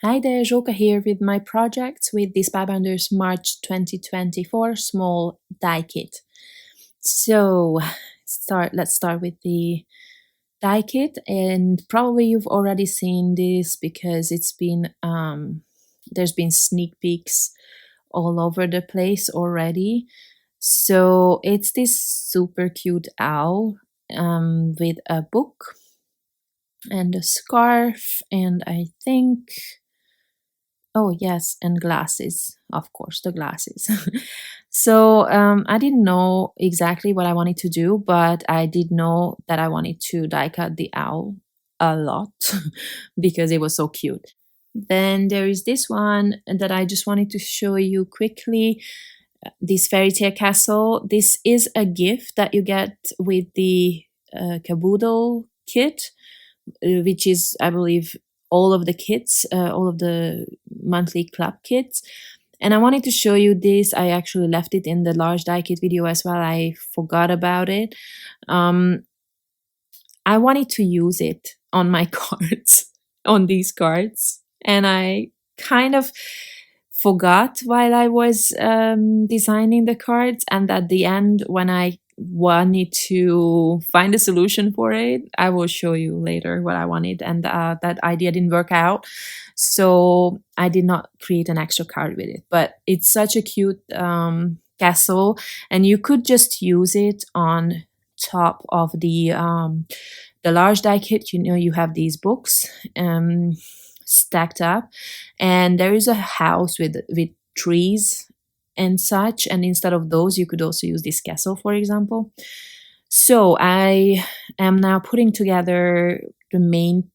Hi there, Joka here with my project with the Spellbinders March 2024 small die kit. So let's start with the die kit, and probably you've already seen this because it's been there's been sneak peeks all over the place already. So it's this super cute owl with a book and a scarf, and I think, oh yes, and glasses, of course, the glasses. So I didn't know exactly what I wanted to do, but I did know that I wanted to die cut the owl a lot because it was so cute. Then there is this one that I just wanted to show you quickly. This fairy tale castle. This is a gift that you get with the caboodle kit, which is, I believe, all of the kits, all of the monthly club kits. And I wanted to show you this. I actually left it in the large die kit video as well. I forgot about it. I wanted to use it on my cards, on these cards. And I kind of forgot while I was designing the cards. And at the end, when I wanted to find a solution for it, I will show you later what I wanted, and that idea didn't work out, so I did not create an extra card with it. But it's such a cute castle, and you could just use it on top of the large die kit. You know, you have these books stacked up, and there is a house with trees and such, and instead of those you could also use this castle, for example. So I am now putting together the main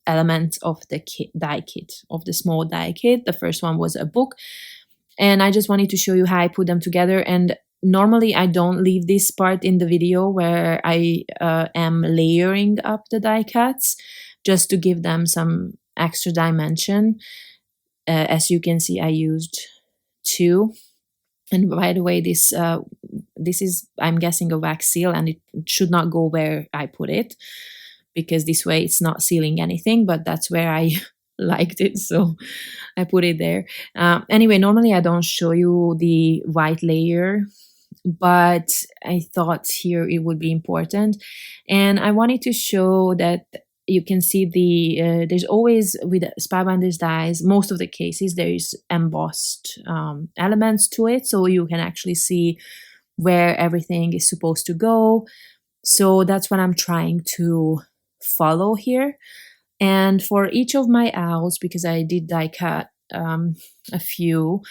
elements of the die kit, of the small die kit. The first one was a book, and I just wanted to show you how I put them together. And normally I don't leave this part in the video where I am layering up the die cuts, just to give them some extra dimension. As you can see, I used 2. And by the way, this is, I'm guessing, a wax seal, and it should not go where I put it, because this way it's not sealing anything, but that's where I liked it, so I put it there. Anyway, normally I don't show you the white layer, but I thought here it would be important. And I wanted to show that you can see there's always, with Spellbinders dies, most of the cases there is embossed elements to it, so you can actually see where everything is supposed to go. So that's what I'm trying to follow here. And for each of my owls, because I did die cut a few,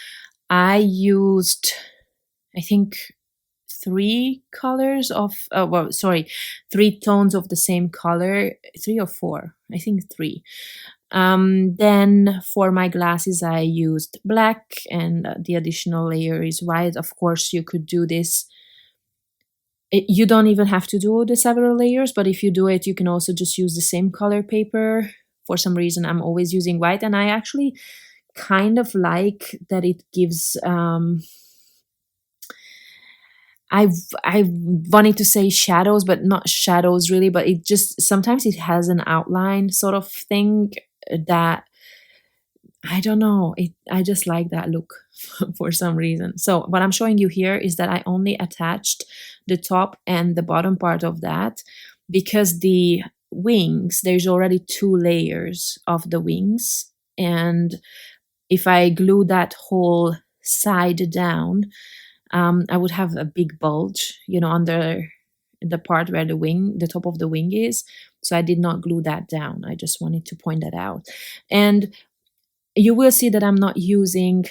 I used, I think, 3 colors of, 3 tones of the same color, 3 or 4, I think 3. Then for my glasses, I used black, and the additional layer is white. Of course, you could do this. You don't even have to do the several layers, but if you do it, you can also just use the same color paper. For some reason, I'm always using white, and I actually kind of like that it gives, I wanted to say shadows, but not shadows really, but it just, sometimes it has an outline sort of thing that, I don't know, I just like that look for some reason. So what I'm showing you here is that I only attached the top and the bottom part of that, because the wings, there's already 2 layers of the wings, and if I glue that whole side down, I would have a big bulge, you know, under the part where the top of the wing is. So I did not glue that down. I just wanted to point that out. And you will see that I'm not using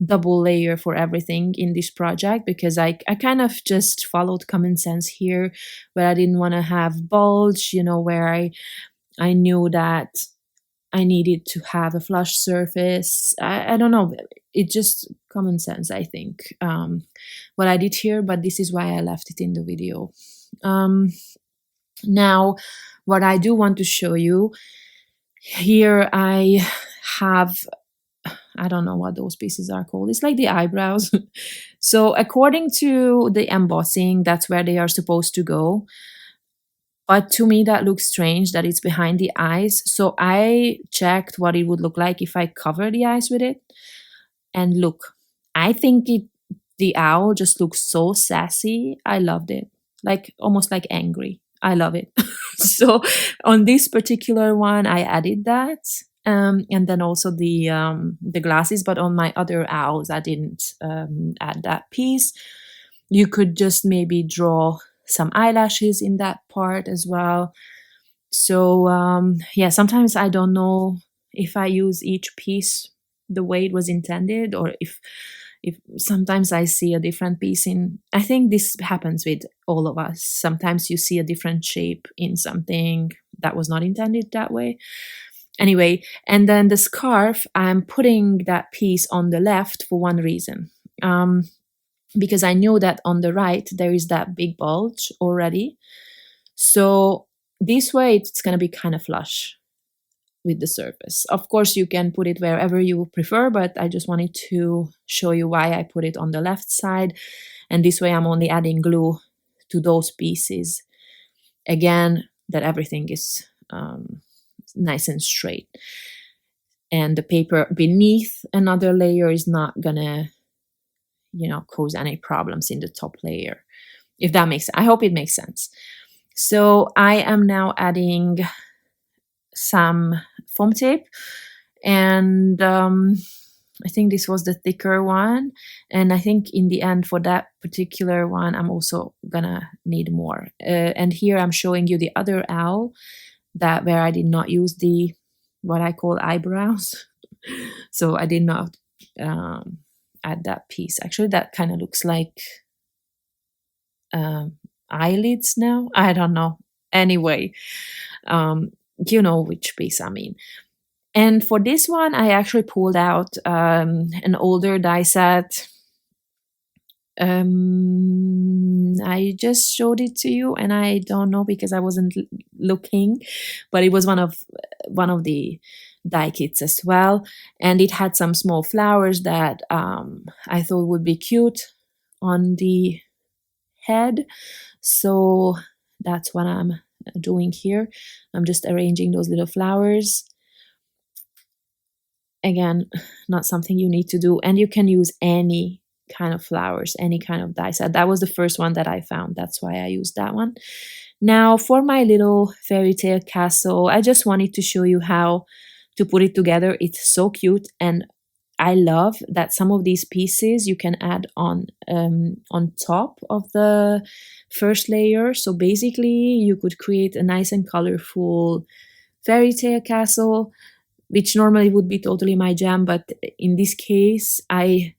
double layer for everything in this project, because I kind of just followed common sense here, where I didn't want to have bulge, you know, where I knew that I needed to have a flush surface. I don't know, it's just common sense, I think, what I did here, but this is why I left it in the video. Now, what I do want to show you, here I have, I don't know what those pieces are called. It's like the eyebrows. So according to the embossing, that's where they are supposed to go. But to me, that looks strange that it's behind the eyes. So I checked what it would look like if I cover the eyes with it. And look, I think the owl just looks so sassy. I loved it. Like almost like angry. I love it. So on this particular one, I added that. And then also the glasses, but on my other owls, I didn't add that piece. You could just maybe draw some eyelashes in that part as well. So yeah, sometimes I don't know if I use each piece the way it was intended, or if sometimes I see a different piece in. I think this happens with all of us. Sometimes you see a different shape in something that was not intended that way. Anyway, and then the scarf, I'm putting that piece on the left for one reason. Because I know that on the right there is that big bulge already. So this way it's going to be kind of flush with the surface. Of course, you can put it wherever you prefer, but I just wanted to show you why I put it on the left side. And this way I'm only adding glue to those pieces. Again, that everything is nice and straight. And the paper beneath another layer is not gonna, cause any problems in the top layer. If that makes sense. I hope it makes sense. So I am now adding some foam tape, and I think this was the thicker one, and I think in the end for that particular one I'm also gonna need more. And here I'm showing you the other owl where I did not use the what I call eyebrows. So I did not add that piece. Actually, that kind of looks like eyelids now. I don't know. Anyway, you know which piece I mean. And for this one, I actually pulled out an older die set. I just showed it to you, and I don't know because I wasn't looking, but it was one of the die kits as well, and it had some small flowers that I thought would be cute on the head. So that's what I'm doing here. I'm just arranging those little flowers. Again, not something you need to do, and you can use any kind of flowers, any kind of die set. That was the first one that I found. That's why I used that one. Now for my little fairy tale castle, I just wanted to show you how to put it together. It's so cute, and I love that some of these pieces you can add on top of the first layer. So basically you could create a nice and colorful fairy tale castle, which normally would be totally my jam, but in this case I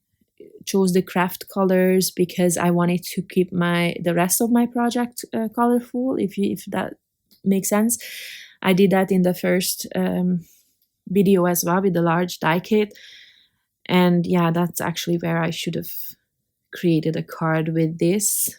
chose the craft colors because I wanted to keep the rest of my project colorful, if that makes sense. I did that in the first video as well with the large die kit, and yeah, that's actually where I should have created a card with this.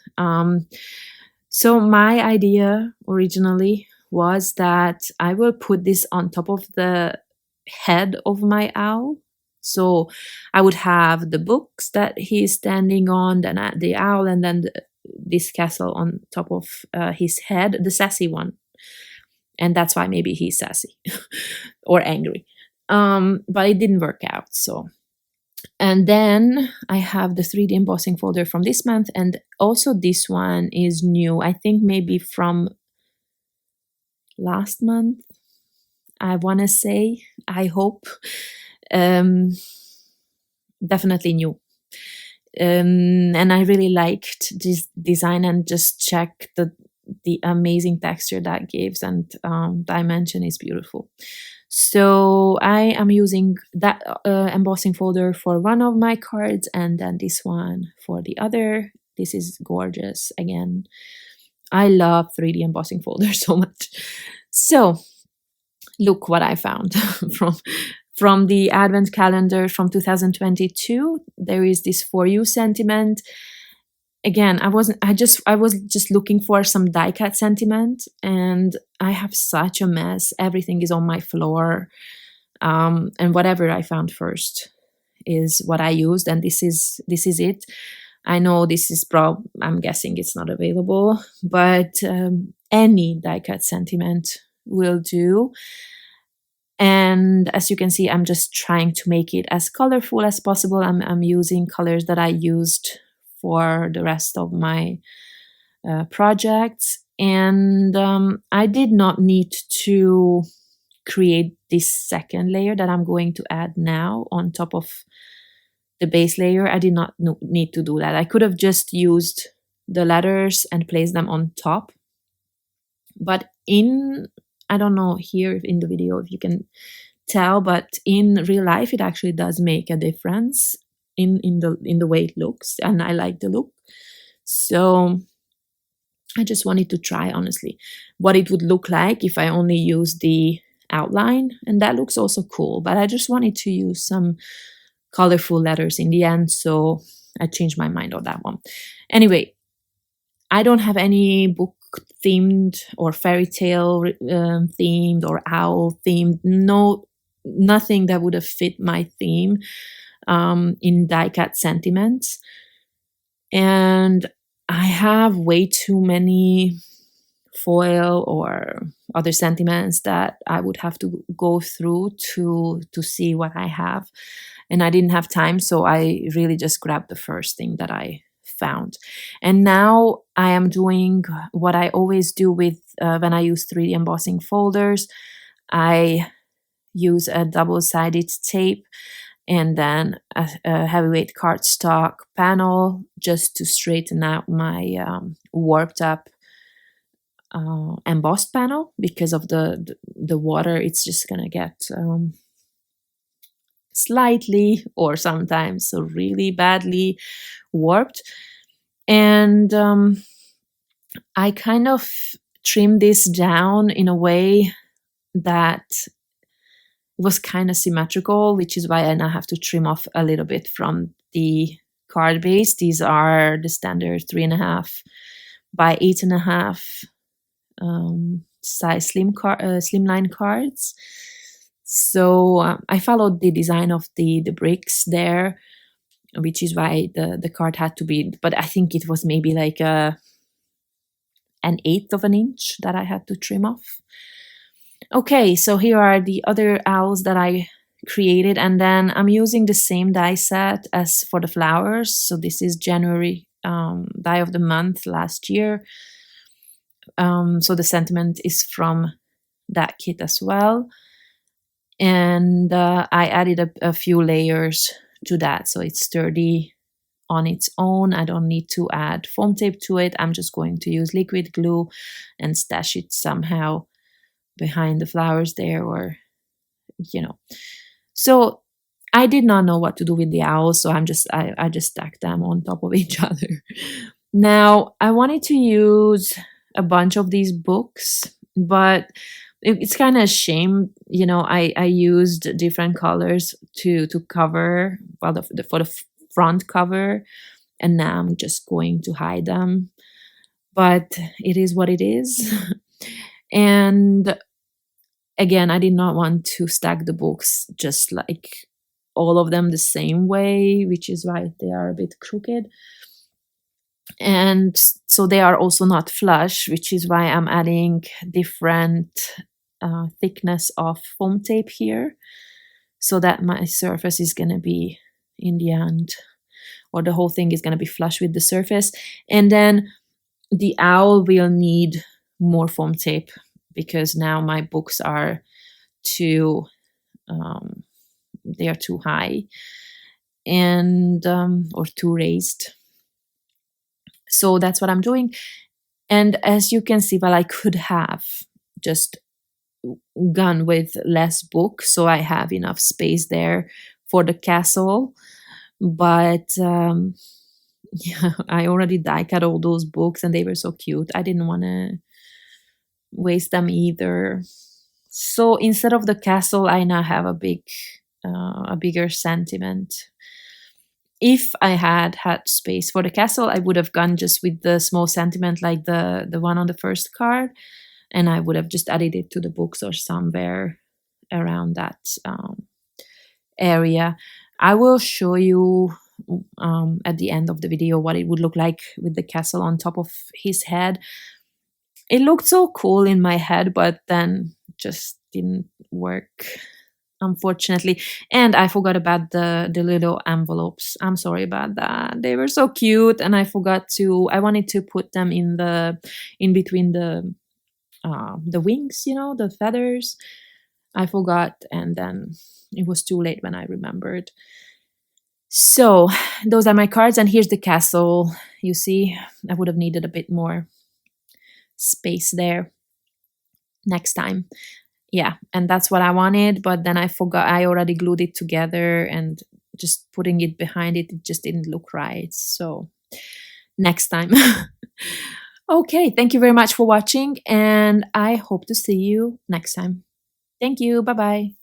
So my idea originally was that I will put this on top of the head of my owl. So I would have the books that he's standing on, then the owl, and then this castle on top of his head, the sassy one. And that's why maybe he's sassy or angry. But it didn't work out. So, and then I have the 3D embossing folder from this month, and also this one is new. I think maybe from last month, I want to say, I hope. Definitely new. And I really liked this design and just check the amazing texture that gives, and dimension is beautiful. So I am using that embossing folder for one of my cards, and then this one for the other. This is gorgeous. Again, I love 3D embossing folders so much. So look what I found from the advent calendar from 2022. There is this for you sentiment. Again, I was just looking for some die cut sentiment, and I have such a mess. Everything is on my floor, and whatever I found first is what I used, and this is it. I know this is I'm guessing it's not available, but any die cut sentiment will do. And as you can see, I'm just trying to make it as colorful as possible. I'm using colors that I used for the rest of my projects. And I did not need to create this second layer that I'm going to add now on top of the base layer. I did not need to do that. I could have just used the letters and placed them on top. But I don't know here in the video if you can tell, but in real life it actually does make a difference in the way it looks, and I like the look. So I just wanted to try, honestly, what it would look like if I only use the outline, and that looks also cool. But I just wanted to use some colorful letters in the end, so I changed my mind on that one. Anyway, I don't have any book themed or fairy tale themed or owl themed, nothing that would have fit my theme in die cut sentiments. And I have way too many foil or other sentiments that I would have to go through to see what I have, and I didn't have time, so I really just grabbed the first thing that I found. And now I am doing what I always do with when I use 3D embossing folders. I use a double-sided tape and then a heavyweight cardstock panel just to straighten out my warped up embossed panel. Because of the water, it's just gonna get slightly or sometimes really badly warped. And I kind of trimmed this down in a way that was kind of symmetrical, which is why I now have to trim off a little bit from the card base. These are the standard 3.5 by 8.5 size slimline cards. So I followed the design of the bricks there, which is why the card had to be, but I think it was maybe like an 1/8 of an inch that I had to trim off. Okay, so here are the other owls that I created, and then I'm using the same die set as for the flowers. So this is January die of the month last year. So the sentiment is from that kit as well. And I added a few layers to that, so it's sturdy on its own. I don't need to add foam tape to it. I'm just going to use liquid glue and stash it somehow behind the flowers there, or So I did not know what to do with the owls, so I just stacked them on top of each other. Now I wanted to use a bunch of these books, but it's kind of a shame, I used different colors to cover, well, for the front cover, and now I'm just going to hide them. But it is what it is. And again, I did not want to stack the books just like all of them the same way, which is why they are a bit crooked. And so they are also not flush, which is why I'm adding different thickness of foam tape here, so that my surface is going to be, in the end, or the whole thing is going to be flush with the surface. And then the owl will need more foam tape, because now my books are they are too high and or too raised. So that's what I'm doing. And as you can see, well, I could have just gone with less books, so I have enough space there for the castle. But yeah, I already die cut all those books and they were so cute. I didn't want to waste them either. So instead of the castle, I now have a bigger sentiment. If I had space for the castle, I would have gone just with the small sentiment like the one on the first card, and I would have just added it to the books or somewhere around that area. I will show you at the end of the video what it would look like with the castle on top of his head. It looked so cool in my head, but then just didn't work, unfortunately. And I forgot about the little envelopes. I'm sorry about that. They were so cute, and I wanted to put them in between the wings, the feathers. I forgot, and then it was too late when I remembered. So those are my cards, and here's the castle. You see, I would have needed a bit more space there next time. Yeah, and that's what I wanted, but then I forgot. I already glued it together, and just putting it behind it just didn't look right. So next time. Okay, thank you very much for watching, and I hope to see you next time. Thank you. Bye bye.